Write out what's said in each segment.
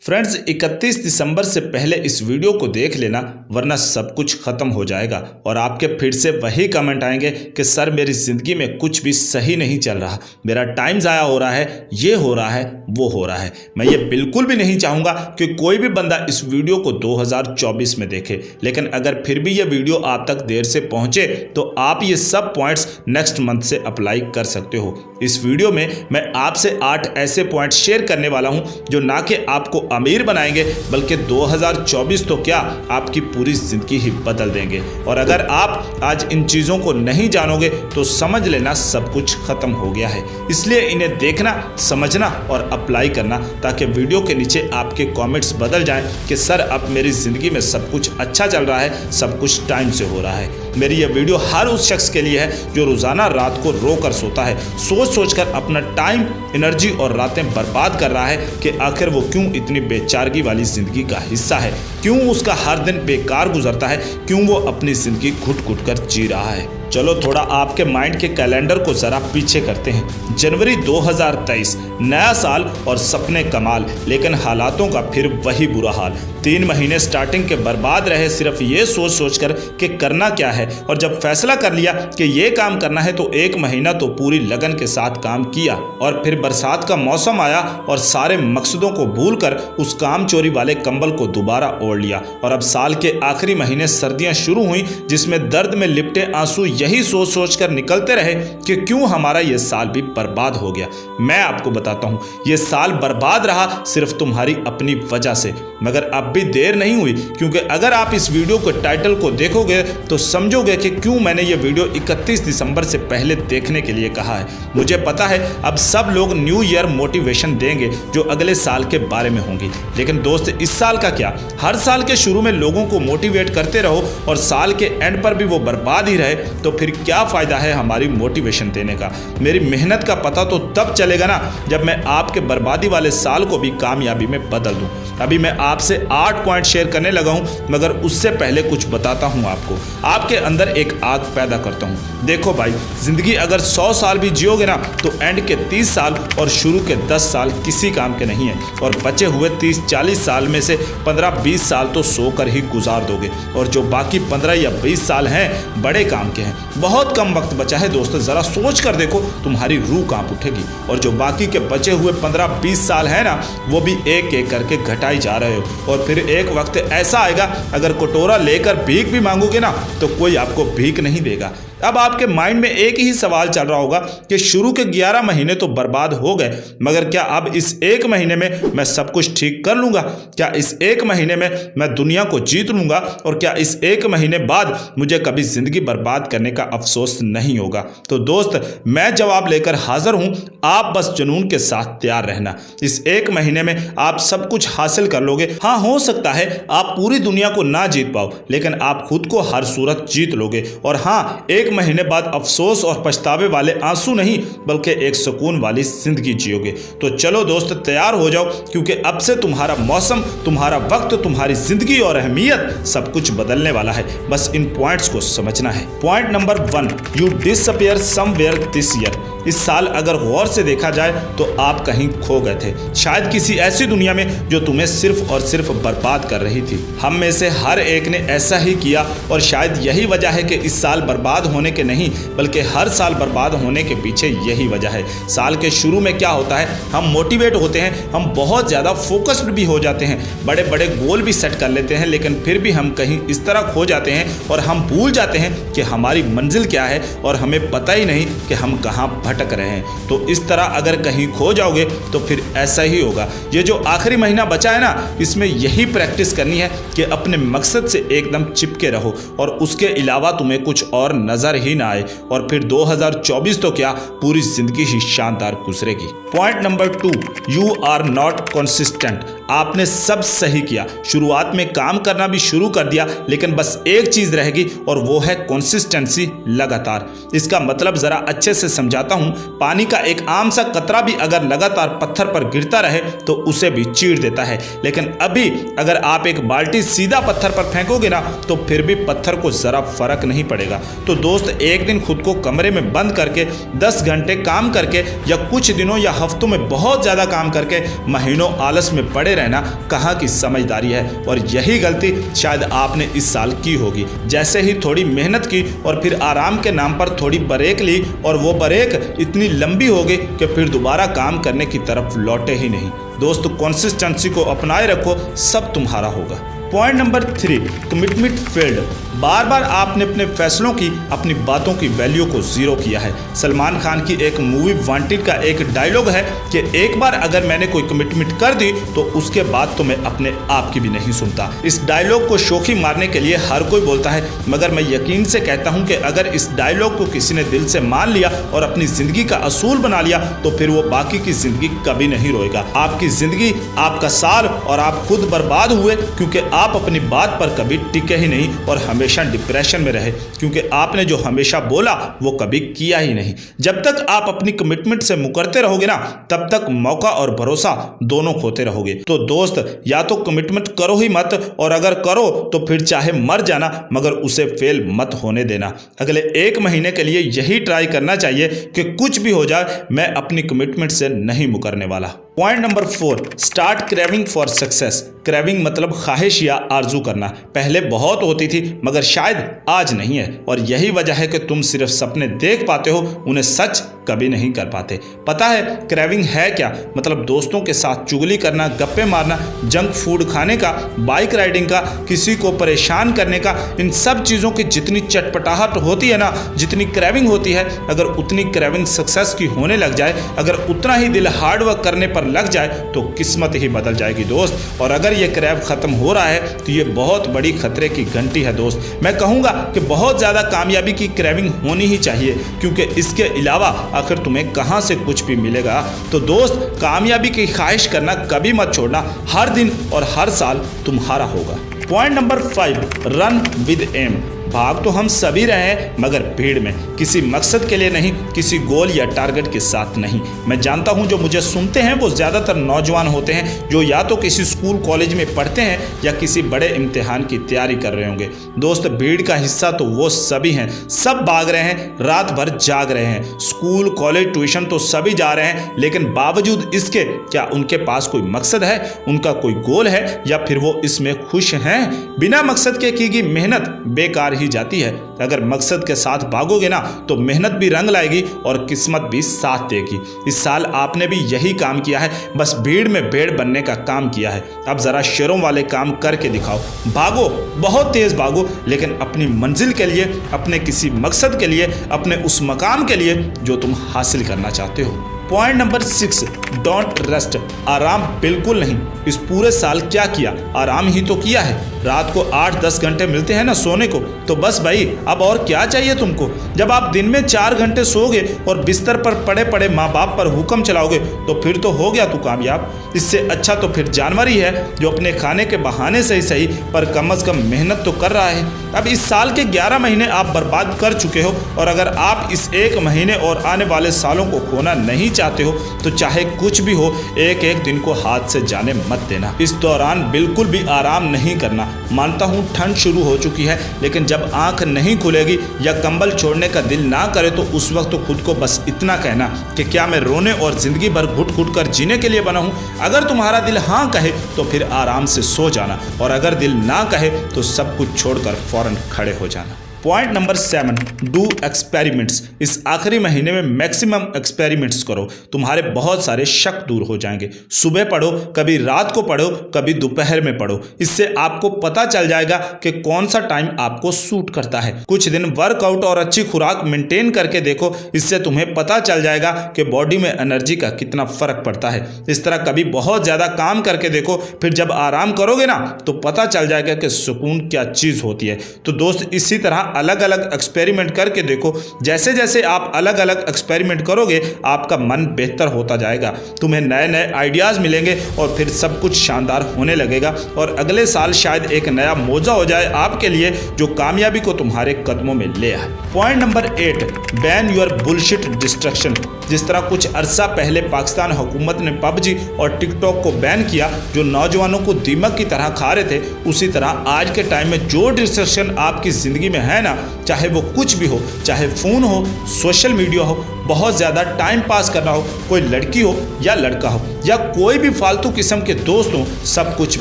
Friends 31 दिसंबर से पहले इस वीडियो को देख लेना, वरना सब कुछ खत्म हो जाएगा और आपके फिर से वही कमेंट आएंगे कि सर मेरी ज़िंदगी में कुछ भी सही नहीं चल रहा, मेरा टाइम ज़ाया हो रहा है, ये हो रहा है, वो हो रहा है। मैं ये बिल्कुल भी नहीं चाहूँगा कि कोई भी बंदा इस वीडियो को 2024 में देखे, लेकिन अगर फिर भी ये वीडियो आप तक देर से पहुँचे तो आप ये सब पॉइंट्स नेक्स्ट मंथ से अप्लाई कर सकते हो। इस वीडियो में मैं आपसे 8 ऐसे पॉइंट्स शेयर करने वाला हूँ जो ना कि आपको अमीर बनाएंगे बल्कि 2024 तो क्या आपकी पूरी जिंदगी ही बदल देंगे। और अगर आप आज इन चीज़ों को नहीं जानोगे तो समझ लेना सब कुछ खत्म हो गया है। इसलिए इन्हें देखना, समझना और अप्लाई करना, ताकि वीडियो के नीचे आपके कमेंट्स बदल जाएं कि सर अब मेरी ज़िंदगी में सब कुछ अच्छा चल रहा है, सब कुछ टाइम से हो रहा है। मेरी यह वीडियो हर उस शख्स के लिए है जो रोज़ाना रात को रो कर सोता है, सोच सोच कर अपना टाइम, एनर्जी और रातें बर्बाद कर रहा है कि आखिर वो क्यों इतनी बेचारगी वाली ज़िंदगी का हिस्सा है, क्यों उसका हर दिन बेकार गुजरता है, क्यों वो अपनी ज़िंदगी घुट घुट कर जी रहा है। चलो थोड़ा आपके माइंड के कैलेंडर को ज़रा पीछे करते हैं। जनवरी 2023, नया साल और सपने कमाल, लेकिन हालातों का फिर वही बुरा हाल। 3 महीने स्टार्टिंग के बर्बाद रहे सिर्फ ये सोच सोच कर कि करना क्या है, और जब फैसला कर लिया कि ये काम करना है तो 1 महीना तो पूरी लगन के साथ काम किया, और फिर बरसात का मौसम आया और सारे मकसदों को भूलकर उस काम चोरी वाले कंबल को दोबारा ओढ़ लिया। और अब साल के आखिरी महीने सर्दियां शुरू हुई, जिसमें दर्द में लिपटे आंसू यही सोच सोच कर निकलते रहे कि क्यों हमारा ये साल भी बर्बाद हो गया। मैं आपको बताता हूँ, ये साल बर्बाद रहा सिर्फ तुम्हारी अपनी वजह से। मगर अब भी देर नहीं हुई, क्योंकि अगर आप इस वीडियो के टाइटल को देखोगे तो समझोगे कि क्यों मैंने ये वीडियो 31 दिसंबर से पहले देखने के लिए कहा है। मुझे पता है अब सब लोग न्यू ईयर मोटिवेशन देंगे जो अगले साल के बारे में होंगी, लेकिन दोस्त इस साल का क्या? हर साल के शुरू में लोगों को मोटिवेट करते रहो और साल के एंड पर भी वो बर्बाद ही रहे तो फिर क्या फ़ायदा है हमारी मोटिवेशन देने का। मेरी मेहनत का पता तो तब चलेगा ना जब मैं आपके बर्बादी वाले साल को भी कामयाबी में बदल दूं। अभी मैं आपसे 8 पॉइंट शेयर करने लगा हूं, मगर उससे पहले कुछ बताता हूं आपको, आपके अंदर एक आग पैदा करता हूं। देखो भाई, जिंदगी अगर 100 साल भी जियोगे ना तो एंड के 30 साल और शुरू के 10 साल किसी काम के नहीं है, और बचे हुए 30-40 साल में से 15-20 साल तो सोकर ही गुजार दोगे, और जो बाकी 15 या 20 साल हैं बड़े काम के हैं। बहुत कम वक्त बचा है दोस्तों, ज़रा सोच कर देखो, तुम्हारी रूह कांप उठेगी। और जो बाकी के बचे हुए 15-20 साल हैं ना, वो भी एक एक करके घटाई जा रहे हो। और फिर एक वक्त ऐसा आएगा, अगर कटोरा लेकर भीख भी मांगोगे ना तो कोई आपको भीख नहीं देगा। अब आपके माइंड में एक ही सवाल चल रहा होगा कि शुरू के 11 महीने तो बर्बाद हो गए, मगर क्या अब इस 1 महीने में मैं सब कुछ ठीक कर लूँगा? क्या इस 1 महीने में मैं दुनिया को जीत लूँगा? और क्या इस 1 महीने बाद मुझे कभी ज़िंदगी बर्बाद करने का अफसोस नहीं होगा? तो दोस्त, मैं जवाब लेकर हाजिर हूँ, आप बस जुनून के साथ तैयार रहना। इस 1 महीने में आप सब कुछ हासिल कर लोगे। हाँ, हो सकता है आप पूरी दुनिया को ना जीत पाओ, लेकिन आप खुद को हर सूरत जीत लोगे। और हाँ, 1 महीने बाद अफसोस और पछतावे वाले आंसू नहीं, बल्कि एक सुकून वाली जिंदगी जियोगे। तो चलो दोस्त, तैयार हो जाओ, क्योंकि अब से तुम्हारा मौसम, तुम्हारा वक्त, तुम्हारी जिंदगी और अहमियत सब कुछ बदलने वाला है। बस इन पॉइंट्स को समझना है। Point number 1, you disappear somewhere this year. इस साल अगर गौर से देखा जाए तो आप कहीं खो गए थे, शायद किसी ऐसी दुनिया में जो तुम्हें सिर्फ और सिर्फ बर्बाद कर रही थी। हम में से हर एक ने ऐसा ही किया, और शायद यही वजह है कि इस साल बर्बाद होने के नहीं, बल्कि हर साल बर्बाद होने के पीछे यही वजह है। साल के शुरू में क्या होता है, हम मोटिवेट होते हैं, हम बहुत ज़्यादा फोकस्ड भी हो जाते हैं, बड़े बड़े गोल भी सेट कर लेते हैं, लेकिन फिर भी हम कहीं इस तरह खो जाते हैं और हम भूल जाते हैं कि हमारी मंजिल क्या है, और हमें पता ही नहीं कि हम कहाँ भटक रहे हैं। तो इस तरह अगर कहीं खो जाओगे तो फिर ऐसा ही होगा। ये जो आखिरी महीना बचा है ना, इसमें यही प्रैक्टिस करनी है कि अपने मकसद से एकदम चिपके रहो, और उसके अलावा तुम्हें कुछ और नजर ही ना आए, और फिर 2024 तो क्या पूरी जिंदगी ही शानदार गुजरेगी। Point number 2, you are not consistent. आपने सब सही किया, शुरुआत में काम करना भी शुरू कर दिया, लेकिन बस एक चीज रहेगी और वो है कंसिस्टेंसी, लगातार। इसका मतलब जरा अच्छे से समझाता हूं। पानी का एक आम सा कतरा भी अगर लगातार पत्थर पर गिरता रहे तो उसे भी चीर देता है, लेकिन अभी अगर आप एक बाल्टी सीधा पत्थर पर फेंकोगे ना तो फिर भी पत्थर को जरा फर्क नहीं पड़ेगा। तो दोस्त एक दिन खुद को कमरे में बंद करके 10 घंटे काम करके या कुछ दिनों या हफ्तों में बहुत ज़्यादा काम करके महीनों आलस में पड़े रहना कहाँ की समझदारी है। और यही गलती शायद आपने इस साल की होगी। जैसे ही थोड़ी मेहनत की और फिर आराम के नाम पर थोड़ी ब्रेक ली और वो ब्रेक इतनी लंबी हो गई कि फिर दोबारा काम करने की तरफ लौटे ही नहीं। दोस्त कंसिस्टेंसी को अपनाए रखो, सब तुम्हारा होगा। Point number 3, commitment failed. बार बार आपने अपने फैसलों की, अपनी बातों की वैल्यू को जीरो किया है। सलमान खान की एक मूवी वांटेड का एक डायलॉग है कि एक बार अगर मैंने कोई कमिटमेंट कर दी तो उसके बाद तो मैं अपने आप की भी नहीं सुनता। इस डायलॉग को शौकी मारने के लिए हर कोई बोलता है, मगर मैं यकीन से कहता हूं कि अगर इस डायलॉग को किसी ने दिल से मान लिया और अपनी जिंदगी का असूल बना लिया तो फिर वो बाकी की जिंदगी कभी नहीं रोएगा। आपकी जिंदगी, आपका साल और आप खुद बर्बाद हुए क्योंकि आप अपनी बात पर कभी टिके ही नहीं और हमेशा डिप्रेशन में रहे क्योंकि आपने जो हमेशा बोला वो कभी किया ही नहीं। जब तक आप अपनी कमिटमेंट से मुकरते रहोगे ना, तब तक मौका और भरोसा दोनों खोते रहोगे। तो दोस्त, या तो कमिटमेंट करो ही मत, और अगर करो तो फिर चाहे मर जाना मगर उसे फेल मत होने देना। अगले 1 महीने के लिए यही ट्राई करना चाहिए कि कुछ भी हो जाए मैं अपनी कमिटमेंट से नहीं मुकरने वाला। Point number 4, start craving for success. Craving मतलब ख्वाहिश या आरजू करना। पहले बहुत होती थी मगर शायद आज नहीं है, और यही वजह है कि तुम सिर्फ सपने देख पाते हो, उन्हें सच कभी नहीं कर पाते। पता है क्रेविंग है क्या? मतलब दोस्तों के साथ चुगली करना, गप्पे मारना, जंक फूड खाने का, बाइक राइडिंग का, किसी को परेशान करने का। इन सब चीज़ों की जितनी चटपटाहट होती है ना, जितनी क्रेविंग होती है, अगर उतनी क्रेविंग सक्सेस की होने लग जाए, अगर उतना ही दिल हार्ड वर्क करने पर लग जाए तो किस्मत ही बदल जाएगी दोस्त। और अगर ये क्रेव खत्म हो रहा है तो ये बहुत बड़ी खतरे की घंटी है दोस्त। मैं कहूँगा कि बहुत ज़्यादा कामयाबी की क्रेविंग होनी ही चाहिए, क्योंकि इसके अलावा आखिर तुम्हें कहाँ से कुछ भी मिलेगा। तो दोस्त, कामयाबी की ख्वाहिश करना कभी मत छोड़ना। हर दिन और हर साल तुम्हारा होगा। Point number 5, run with M. भाग तो हम सभी रहे हैं मगर भीड़ में, किसी मकसद के लिए नहीं, किसी गोल या टारगेट के साथ नहीं। मैं जानता हूं जो मुझे सुनते हैं वो ज़्यादातर नौजवान होते हैं जो या तो किसी स्कूल कॉलेज में पढ़ते हैं या किसी बड़े इम्तिहान की तैयारी कर रहे होंगे। दोस्त, भीड़ का हिस्सा तो वो सभी हैं, सब भाग रहे हैं, रात भर जाग रहे हैं, स्कूल कॉलेज ट्यूशन तो सभी जा रहे हैं, लेकिन बावजूद इसके क्या उनके पास कोई मकसद है, उनका कोई गोल है, या फिर वो इसमें खुश हैं? बिना मकसद के की गई मेहनत बेकार ही जाती है। अगर मकसद के साथ भागोगे ना तो मेहनत भी रंग लाएगी और किस्मत भी साथ देगी। इस साल आपने भी यही काम किया है, बस भीड़ में भेड़ बनने का काम किया है। अब जरा शेरों वाले काम करके दिखाओ। भागो, बहुत तेज भागो, लेकिन अपनी मंजिल के लिए, अपने किसी मकसद के लिए, अपने उस मकाम के लिए जो तुम हासिल करना चाहते हो। Point number 6, don't rest. आराम बिल्कुल नहीं। इस पूरे साल क्या किया? आराम ही तो किया है। रात को 8-10 घंटे मिलते हैं ना सोने को, तो बस भाई अब और क्या चाहिए तुमको? जब आप दिन में 4 घंटे सोओगे और बिस्तर पर पड़े पड़े माँ बाप पर हुक्म चलाओगे तो फिर तो हो गया तू कामयाब। इससे अच्छा तो फिर जानवर ही है जो अपने खाने के बहाने से ही सही पर कम से कम मेहनत तो कर रहा है। अब इस साल के 11 महीने आप बर्बाद कर चुके हो, और अगर आप इस 1 महीने और आने वाले सालों को खोना नहीं चाहते हो तो चाहे कुछ भी हो, एक एक दिन को हाथ से जाने मत देना। इस दौरान बिल्कुल भी आराम नहीं करना। मानता हूँ ठंड शुरू हो चुकी है, लेकिन जब आंख नहीं खुलेगी या कंबल छोड़ने का दिल ना करे तो उस वक्त तो खुद को बस इतना कहना कि क्या मैं रोने और जिंदगी भर घुट घुट कर जीने के लिए बना हूँ? अगर तुम्हारा दिल हाँ कहे तो फिर आराम से सो जाना, और अगर दिल ना कहे तो सब कुछ छोड़कर फौरन खड़े हो जाना। Point number 7, do experiments. इस आखिरी महीने में मैक्सिमम एक्सपेरिमेंट्स करो, तुम्हारे बहुत सारे शक दूर हो जाएंगे। सुबह पढ़ो, कभी रात को पढ़ो, कभी दोपहर में पढ़ो। इससे आपको पता चल जाएगा कि कौन सा टाइम आपको सूट करता है। कुछ दिन वर्कआउट और अच्छी खुराक मेंटेन करके देखो, इससे तुम्हें पता चल जाएगा कि बॉडी में एनर्जी का कितना फर्क पड़ता है। इस तरह कभी बहुत ज़्यादा काम करके देखो, फिर जब आराम करोगे ना तो पता चल जाएगा कि सुकून क्या चीज़ होती है। तो दोस्त, इसी तरह अलग अलग एक्सपेरिमेंट करके देखो। जैसे जैसे आप अलग अलग एक्सपेरिमेंट करोगे आपका मन बेहतर होता जाएगा, तुम्हें नए नए आइडियाज़ मिलेंगे और फिर सब कुछ शानदार होने लगेगा, और अगले साल शायद एक नया मौजा हो जाए आपके लिए जो कामयाबी को तुम्हारे कदमों में ले आए। Point number 8, ban your bullshit distraction. जिस तरह कुछ अरसा पहले पाकिस्तान हुकूमत ने पबजी और टिकटॉक को बैन किया जो नौजवानों को दीमक की तरह खा रहे थे, उसी तरह आज के टाइम में जो डिस्ट्रैक्शन आपकी ज़िंदगी में है है ना, चाहे वो कुछ भी हो, चाहे फ़ोन हो, सोशल मीडिया हो, बहुत ज़्यादा टाइम पास करना हो, कोई लड़की हो या लड़का हो या कोई भी फालतू किस्म के दोस्त हो, सब कुछ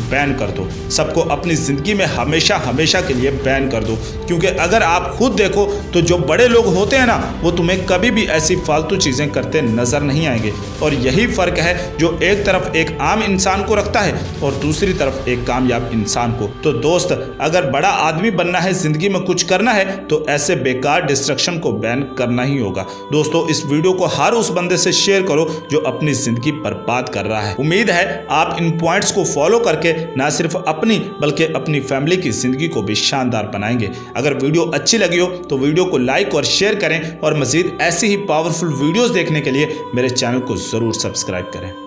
बैन कर दो। सबको अपनी ज़िंदगी में हमेशा हमेशा के लिए बैन कर दो। क्योंकि अगर आप खुद देखो तो जो बड़े लोग होते हैं ना, वो तुम्हें कभी भी ऐसी फालतू चीज़ें करते नज़र नहीं आएंगे। और यही फ़र्क है जो एक तरफ एक आम इंसान को रखता है और दूसरी तरफ एक कामयाब इंसान को। तो दोस्त, अगर बड़ा आदमी बनना है, ज़िंदगी में कुछ करना है, तो ऐसे बेकार डिस्ट्रैक्शन को बैन करना ही होगा। दोस्तों, इस वीडियो को हर उस बंदे से शेयर करो जो अपनी ज़िंदगी बर्बाद कर रहा है। उम्मीद है आप इन पॉइंट्स को फॉलो करके ना सिर्फ अपनी बल्कि अपनी फैमिली की ज़िंदगी को भी शानदार बनाएंगे। अगर वीडियो अच्छी लगी हो तो वीडियो को लाइक और शेयर करें और मज़ीद ऐसी ही पावरफुल वीडियोस देखने के लिए मेरे चैनल को ज़रूर सब्सक्राइब करें।